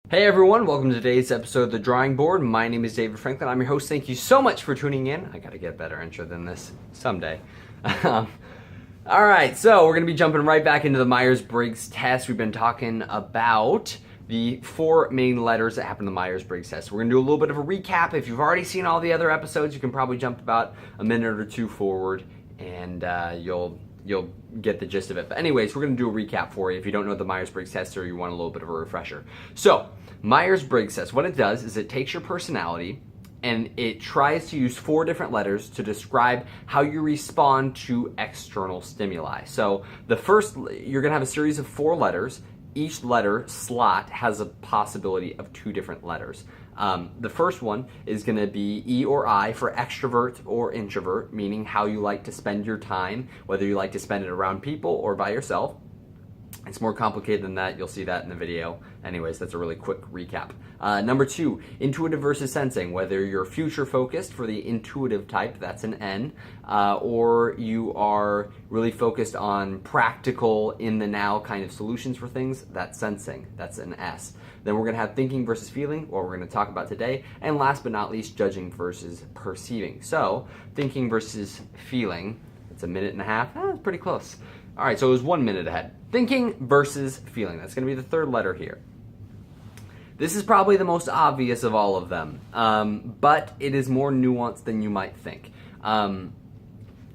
Hey everyone, welcome to today's episode of The Drawing Board. My name is David Franklin. I'm your host. Thank you so much for tuning in. I gotta get a better intro than this someday. Alright, so we're gonna be jumping right back into the Meyers Briggs test. We've been talking about the 4 main letters that happen in the Meyers Briggs test. We're gonna do a little bit of a recap. If you've already seen all the other episodes, you can probably jump about a minute or two forward and you'll get the gist of it. But anyways, we're going to do a recap for you if you don't know the Myers-Briggs test or you want a little bit of a refresher. So, Myers-Briggs test, what it does is it takes your personality and it tries to use 4 different letters to describe how you respond to external stimuli. So, the first, you're going to have a series of 4 letters. Each letter slot has a possibility of 2 different letters. The first one is going to be E or I for extrovert or introvert, meaning how you like to spend your time, whether you like to spend it around people or by yourself. It's more complicated than that. You'll see that in the video. Anyways, that's a really quick recap. Number 2, intuitive versus sensing, whether you're future focused for the intuitive type, that's an N, or you are really focused on practical, in the now kind of solutions for things, that's sensing, that's an S. Then we're going to have thinking versus feeling, what we're going to talk about today, and last but not least, judging versus perceiving. So, thinking versus feeling, it's a minute and a half, that's pretty close. All right, so it was 1 minute ahead. Thinking versus feeling. That's going to be the third letter here. This is probably the most obvious of all of them, but it is more nuanced than you might think.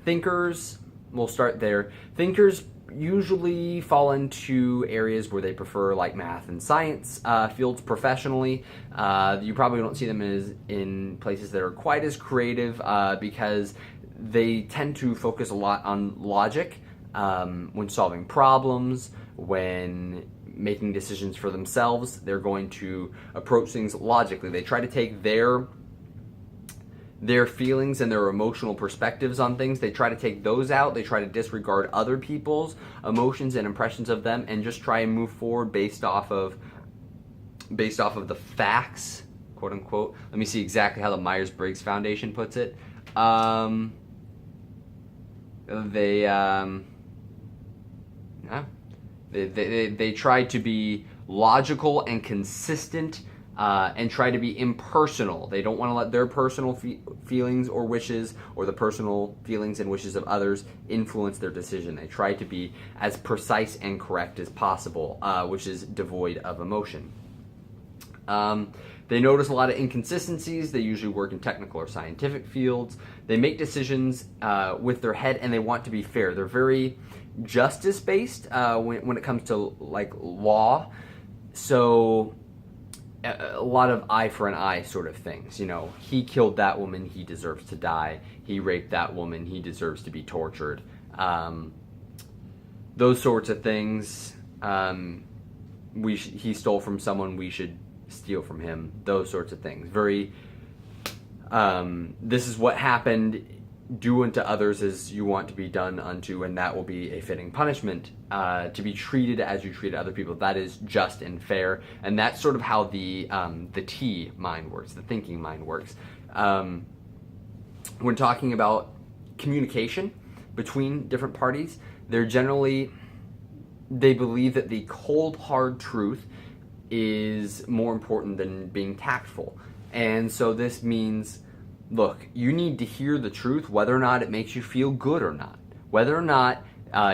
Thinkers, we'll start there. Thinkers usually fall into areas where they prefer like math and science fields professionally. You probably don't see them in places that are quite as creative because they tend to focus a lot on logic. When solving problems, when making decisions for themselves, they're going to approach things logically. They try to take their feelings and their emotional perspectives on things. They try to take those out. They try to disregard other people's emotions and impressions of them and just try and move forward based off of the facts, quote unquote. Let me see exactly how the Myers-Briggs Foundation puts it. They try to be logical and consistent and try to be impersonal. They don't want to let their personal feelings or wishes or the personal feelings and wishes of others influence their decision. They try to be as precise and correct as possible, which is devoid of emotion. They notice a lot of inconsistencies. They usually work in technical or scientific fields. They make decisions with their head and they want to be fair. They're very justice-based when it comes to like law. So a lot of eye for an eye sort of things. You know, he killed that woman, he deserves to die. He raped that woman, he deserves to be tortured. Those sorts of things. He stole from someone, we should steal from him. Those sorts of things. Very, this is what happened. Do unto others as you want to be done unto, and that will be a fitting punishment. To be treated as you treat other people, that is just and fair, and that's sort of how the T mind works, the thinking mind works. When talking about communication between different parties, they believe that the cold hard truth is more important than being tactful, and so this means, look, you need to hear the truth whether or not it makes you feel good or not. Whether or not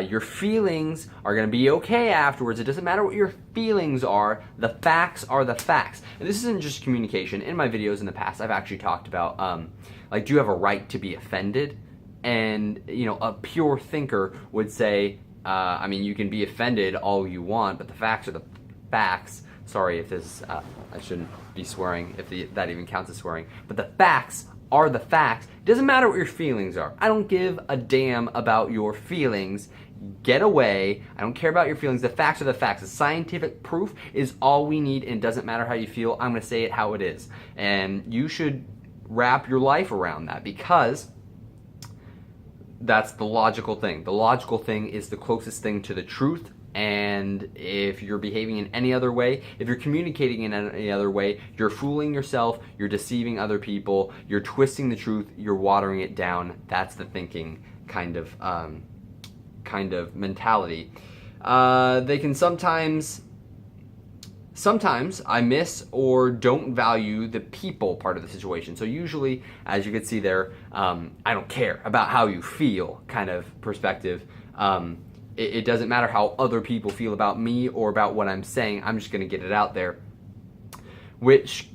your feelings are going to be okay afterwards. It doesn't matter what your feelings are. The facts are the facts. And this isn't just communication. In my videos in the past, I've actually talked about, like, do you have a right to be offended? And, you know, a pure thinker would say, I mean, you can be offended all you want, but the facts are the facts. Sorry if this, I shouldn't be swearing, if that even counts as swearing. But the facts are the facts. It doesn't matter what your feelings are. I don't give a damn about your feelings. Get away. I don't care about your feelings. The facts are the facts. The scientific proof is all we need, and it doesn't matter how you feel. I'm going to say it how it is. And you should wrap your life around that, because that's the logical thing. The logical thing is the closest thing to the truth. And if you're behaving in any other way, if you're communicating in any other way, you're fooling yourself, you're deceiving other people, you're twisting the truth, you're watering it down. That's the thinking kind of mentality. They can sometimes Sometimes I miss or don't value the people part of the situation. So usually, as you can see there, I don't care about how you feel kind of perspective. It doesn't matter how other people feel about me or about what I'm saying. I'm just going to get it out there, which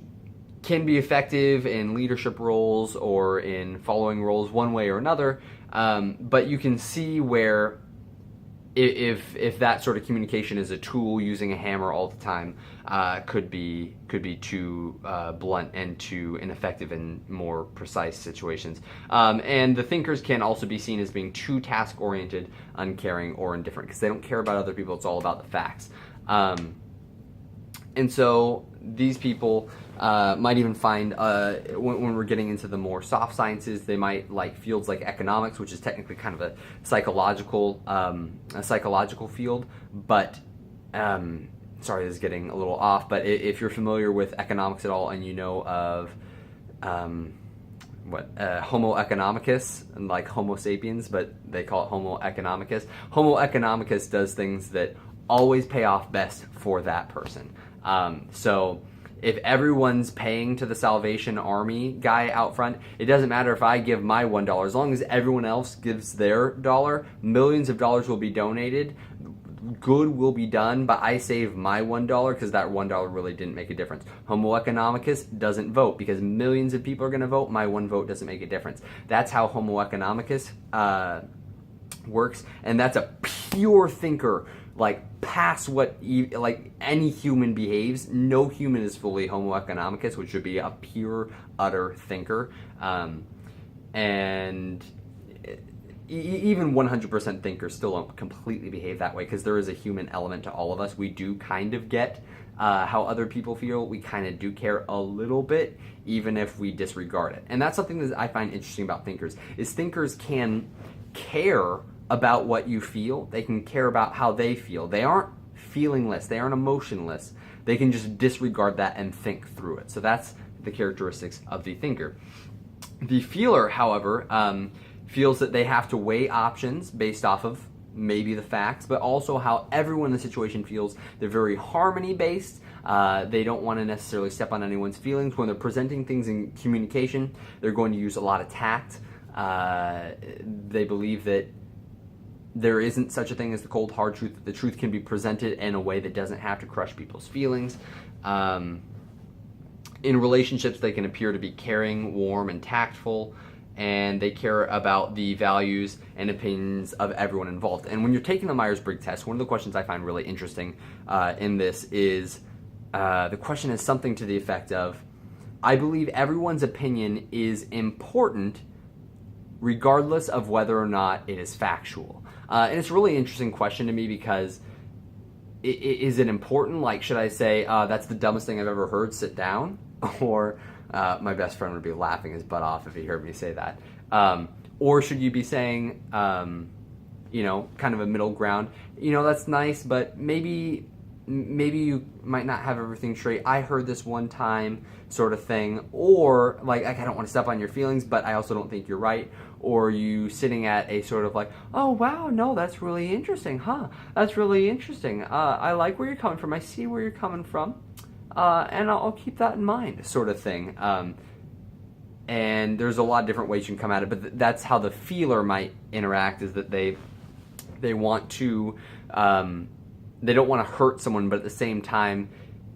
can be effective in leadership roles or in following roles one way or another. But you can see where if that sort of communication is a tool, using a hammer all the time could be too blunt and too ineffective in more precise situations. And the thinkers can also be seen as being too task-oriented, uncaring, or indifferent, because they don't care about other people. It's all about the facts. And so these people might even find, when we're getting into the more soft sciences, they might like fields like economics, which is technically kind of a psychological field. But sorry, this is getting a little off. But if you're familiar with economics at all, and you know of Homo economicus, and like Homo sapiens, but they call it Homo economicus. Homo economicus does things that always pay off best for that person. So if everyone's paying to the Salvation Army guy out front, it doesn't matter if I give my $1. As long as everyone else gives their dollar, millions of dollars will be donated. Good will be done, but I save my $1 because that $1 really didn't make a difference. Homo economicus doesn't vote because millions of people are going to vote. My one vote doesn't make a difference. That's how Homo economicus works, and that's a pure thinker. Like past what like any human behaves. No human is fully Homo economicus, which would be a pure, utter thinker. And even 100% thinkers still don't completely behave that way, because there is a human element to all of us. We do kind of get how other people feel. We kind of do care a little bit, even if we disregard it. And that's something that I find interesting about thinkers, is thinkers can care about what you feel. They can care about how they feel. They aren't feelingless. They aren't emotionless. They can just disregard that and think through it. So that's the characteristics of the thinker. The feeler, however, feels that they have to weigh options based off of maybe the facts, but also how everyone in the situation feels. They're very harmony-based. They don't want to necessarily step on anyone's feelings. When they're presenting things in communication, they're going to use a lot of tact. They believe that there isn't such a thing as the cold, hard truth. The truth can be presented in a way that doesn't have to crush people's feelings. In relationships, they can appear to be caring, warm, and tactful, and they care about the values and opinions of everyone involved. And when you're taking the Meyers Briggs test, one of the questions I find really interesting in this is, the question is something to the effect of, I believe everyone's opinion is important regardless of whether or not it is factual. And it's a really interesting question to me, because is it important? Like, should I say, that's the dumbest thing I've ever heard, sit down? Or my best friend would be laughing his butt off if he heard me say that. Or should you be saying, kind of a middle ground, that's nice, but maybe you might not have everything straight. I heard this one time, sort of thing. Or like, I don't want to step on your feelings, but I also don't think you're right. Or you sitting at a sort of like, oh wow, no, that's really interesting, huh? That's really interesting. I like where you're coming from. I see where you're coming from, and I'll keep that in mind, sort of thing. And there's a lot of different ways you can come at it, but that's how the feeler might interact. Is that they want to. They don't want to hurt someone, but at the same time,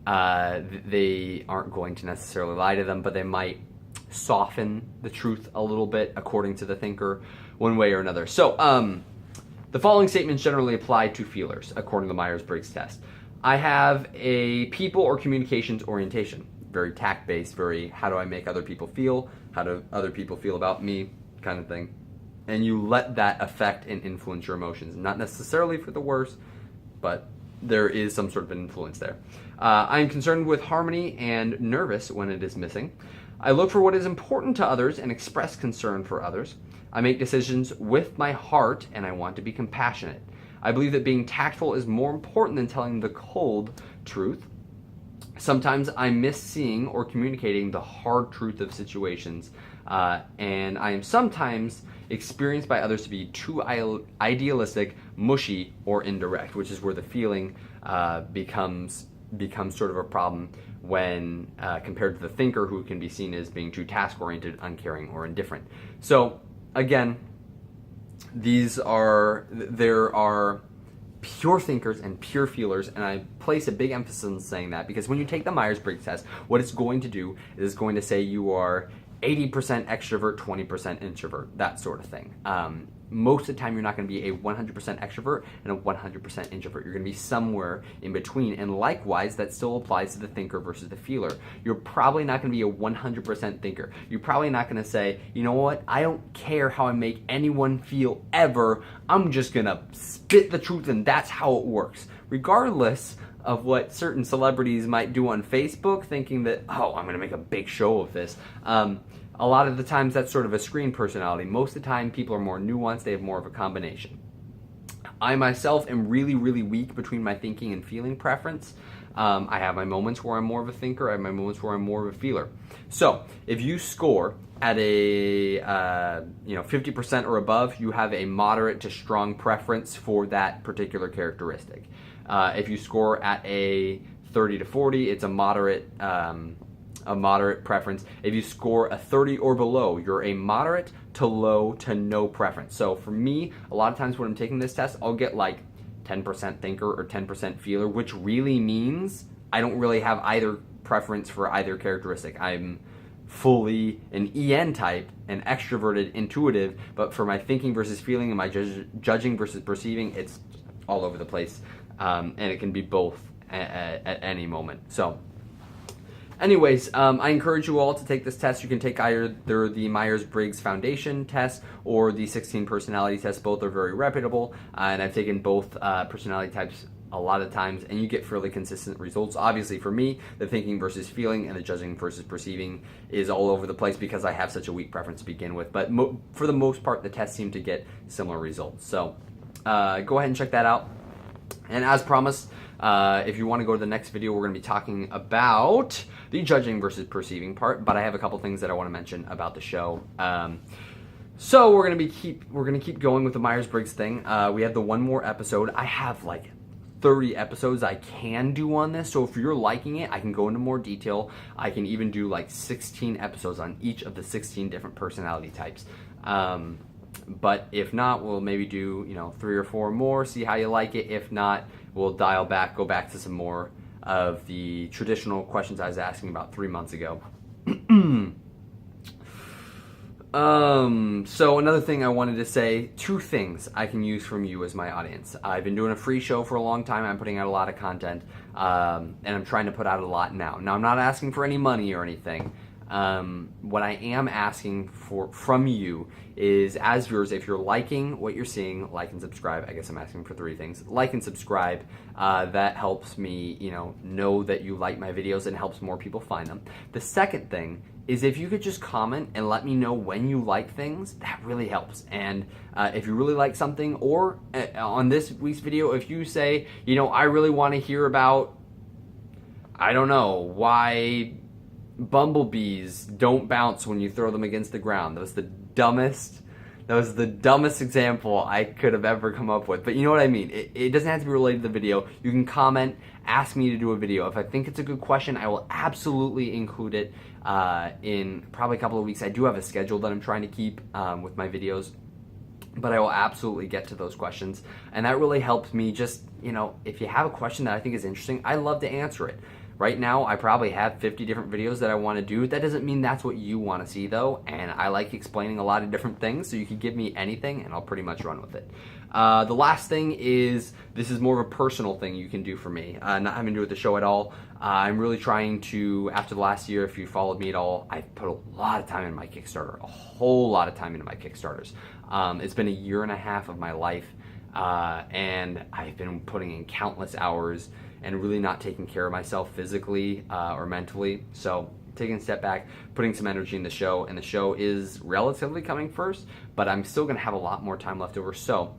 they aren't going to necessarily lie to them, but they might soften the truth a little bit, according to the thinker, one way or another. So, the following statements generally apply to feelers, according to the Meyers Briggs test. I have a people or communications orientation, very tact-based, very how do I make other people feel, how do other people feel about me, kind of thing. And you let that affect and influence your emotions, not necessarily for the worse, but there is some sort of influence there. I am concerned with harmony and nervous when it is missing. I look for what is important to others and express concern for others. I make decisions with my heart, and I want to be compassionate. I believe that being tactful is more important than telling the cold truth. Sometimes I miss seeing or communicating the hard truth of situations, and I am sometimes experienced by others to be too idealistic, mushy, or indirect, which is where the feeling becomes becomes sort of a problem when compared to the thinker, who can be seen as being too task-oriented, uncaring, or indifferent. So again, there are pure thinkers and pure feelers, and I place a big emphasis on saying that because when you take the Meyers Briggs test, what it's going to do is it's going to say you are 80% extrovert, 20% introvert, that sort of thing. Most of the time, you're not going to be a 100% extrovert and a 100% introvert. You're going to be somewhere in between. And likewise, that still applies to the thinker versus the feeler. You're probably not going to be a 100% thinker. You're probably not going to say, you know what, I don't care how I make anyone feel ever. I'm just going to spit the truth, and that's how it works. Regardless of what certain celebrities might do on Facebook, thinking that, oh, I'm going to make a big show of this. A lot of the times that's sort of a screen personality. Most of the time people are more nuanced, they have more of a combination. I myself am really, really weak between my thinking and feeling preference. I have my moments where I'm more of a thinker, I have my moments where I'm more of a feeler. So if you score at a 50% or above, you have a moderate to strong preference for that particular characteristic. If you score at a 30 to 40, it's a moderate preference. If you score a 30 or below, you're a moderate to low to no preference. So for me, a lot of times when I'm taking this test, I'll get like 10% thinker or 10% feeler, which really means I don't really have either preference for either characteristic. I'm fully an EN type, an extroverted, intuitive, but for my thinking versus feeling and my judging versus perceiving, it's all over the place, and it can be both at any moment. So anyways, I encourage you all to take this test. You can take either the Meyers Briggs Foundation test or the 16 personality test. Both are very reputable, and I've taken both personality types a lot of times, and you get fairly consistent results. Obviously, for me, the thinking versus feeling and the judging versus perceiving is all over the place because I have such a weak preference to begin with. But for the most part, the tests seem to get similar results. So go ahead and check that out. And as promised, if you want to go to the next video, we're going to be talking about the judging versus perceiving part, but I have a couple things that I want to mention about the show. So we're going to keep going with the Meyers Briggs thing. We have the one more episode. I have like 30 episodes I can do on this, so if you're liking it, I can go into more detail. I can even do like 16 episodes on each of the 16 different personality types. But if not, we'll maybe do 3 or 4 more, see how you like it. If not, we'll go back to some more of the traditional questions I was asking about 3 months ago. So another thing I wanted to say, 2 things I can use from you as my audience. I've been doing a free show for a long time. I'm putting out a lot of content, and I'm trying to put out a lot now. Now, I'm not asking for any money or anything. What I am asking from you is, as viewers, if you're liking what you're seeing, like and subscribe. I guess I'm asking for 3 things. Like and subscribe. That helps me, know that you like my videos and helps more people find them. The second thing is, if you could just comment and let me know when you like things, that really helps. And if you really like something, or on this week's video, if you say, I really want to hear about, I don't know, why bumblebees don't bounce when you throw them against the ground. That was the dumbest example I could have ever come up with. But you know what I mean. It doesn't have to be related to the video. You can comment, ask me to do a video. If I think it's a good question, I will absolutely include it in probably a couple of weeks. I do have a schedule that I'm trying to keep with my videos, but I will absolutely get to those questions. And that really helps me just, if you have a question that I think is interesting, I love to answer it. Right now, I probably have 50 different videos that I want to do. That doesn't mean that's what you want to see, though, and I like explaining a lot of different things, so you can give me anything, and I'll pretty much run with it. The last thing is, this is more of a personal thing you can do for me, not having to do with the show at all. I'm really trying to, after the last year, if you followed me at all, I've put a lot of time in my Kickstarter, a whole lot of time into my Kickstarters. It's been a year and a half of my life, and I've been putting in countless hours and really not taking care of myself physically or mentally. So taking a step back, putting some energy in the show, and the show is relatively coming first, but I'm still gonna have a lot more time left over. So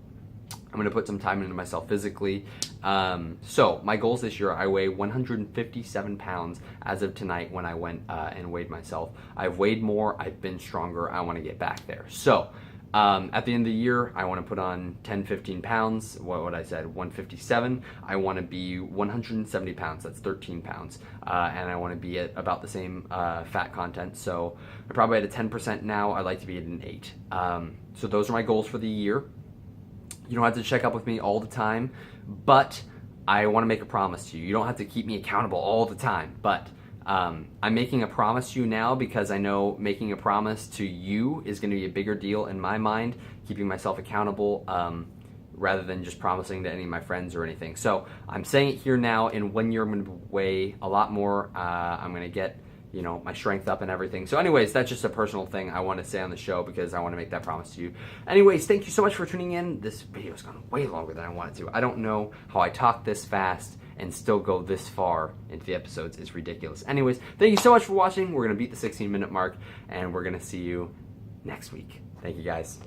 I'm gonna put some time into myself physically. So my goals this year, I weigh 157 pounds as of tonight when I went and weighed myself. I've weighed more, I've been stronger, I wanna get back there. So At the end of the year, I want to put on 10, 15 pounds. What I said, 157. I want to be 170 pounds. That's 13 pounds. And I want to be at about the same fat content. So I'm probably at a 10% now. I'd like to be at an 8. So those are my goals for the year. You don't have to check up with me all the time, but I want to make a promise to you. You don't have to keep me accountable all the time, but I'm making a promise to you now because I know making a promise to you is going to be a bigger deal in my mind, keeping myself accountable rather than just promising to any of my friends or anything. So I'm saying it here now. In 1 year, I'm going to weigh a lot more. I'm going to get my strength up and everything. So anyways, that's just a personal thing I want to say on the show because I want to make that promise to you. Anyways, thank you so much for tuning in. This video's gone way longer than I wanted to. I don't know how I talk this fast and still go this far into the episodes. It's ridiculous. Anyways, thank you so much for watching. We're going to beat the 16-minute mark, and we're going to see you next week. Thank you, guys.